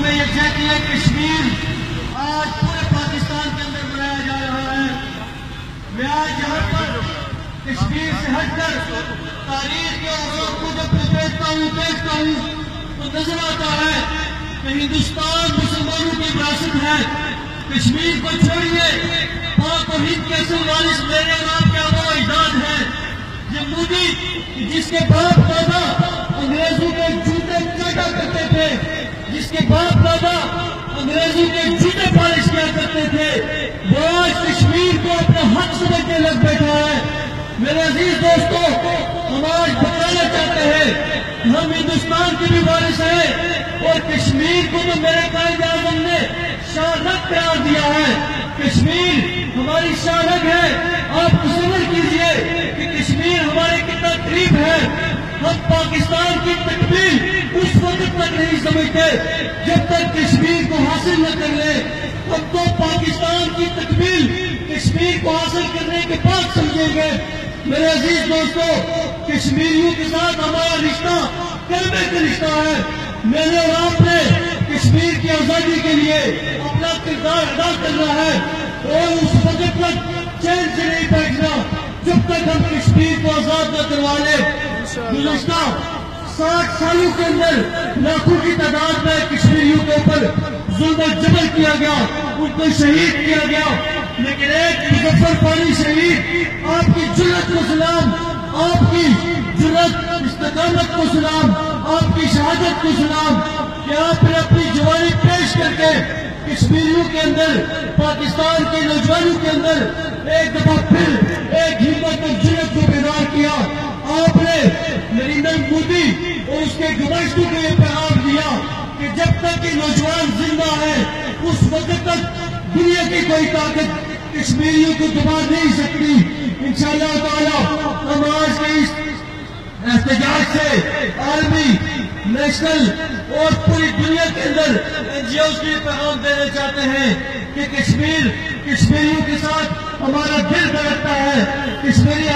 میں یکجہتی کشمیر آج پورے پاکستان کے اندر منایا جا رہا ہے۔ میں آج یہاں پر کشمیر سے ہٹ کر تاریخ کے عروج کو جب دیکھتا ہوں تو نظر آتا ہے کہ ہندوستان مسلمانوں کی وراثت ہے۔ کشمیر کو چھوڑیے، پاک و ہند کے اصل وارث میرے اور آپ کے آباء و اجداد ہیں۔ یہ مودی جس کے باپ دادا انگریزوں کے جوتے چاٹا کرتے تھے، جس کے باپ دادا انگریزوں کے جوتے پالش کیا کرتے تھے، وہ آج کشمیر کو اپنا حق سمجھنے لگ بیٹھا ہے۔ میرے عزیز دوستو، ہم آج بتانا چاہتے ہیں ہم ہندوستان کے بھی وارث ہیں، اور کشمیر کو تو میرے قائد اعظم نے شاہرگ قرار دیا ہے۔ کشمیر ہماری شاہرگ ہے۔ آپ تصور کیجئے کہ کشمیر ہمارے کتنا قریب ہے۔ ہم پاکستان کی تکمیل اس وقت تک نہیں سمجھتے جب تک کشمیر کو حاصل نہ کر لے۔ ہم تو پاکستان کی تکمیل کشمیر کو حاصل کرنے کے بعد سمجھیں گے۔ میرے عزیز دوستو، کشمیریوں کے ساتھ ہمارا رشتہ کلمے کا رشتہ ہے۔ میں نے اور آپ نے کشمیر کی آزادی کے لیے اپنا کردار ادا کرنا ہے، اور اس وقت تک چین سے نہیں بیٹھنا جب تک ہم کشمیر کو آزاد نہ کروا لیں۔ گزشتہ 60 سالوں کے اندر لاکھوں کی تعداد میں کشمیریوں کے اوپر ظلم و جبر کیا گیا، ان کو شہید کیا گیا، لیکن ایک مظفر پانی شہید، آپ کی جرأت کو سلام، آپ کی جرأت استقامت کو سلام، آپ کی شہادت کو سلام کہ آپ نے اپنی جوانی پیش کر کے کشمیریوں کے اندر، پاکستان کے نوجوانوں کے اندر ایک دفعہ پھر ایک ہمت اور جرأت کو بیدار کیا۔ آپ نے نریندر مودی اور اس کے گوشتوں کو یہ پیغام دیا کہ جب تک یہ نوجوان زندہ ہے اس وقت تک دنیا کی کوئی طاقت کشمیریوں کو دبا نہیں سکتی۔ انشاءاللہ تعالی ہم آج کے اس احتجاج سے عالمی، نیشنل اور پوری دنیا کے اندر NGOs کو یہ پیغام دینا چاہتے ہیں کہ کشمیریوں کے ساتھ ہمارا دل دھڑکتا ہے۔ کشمیری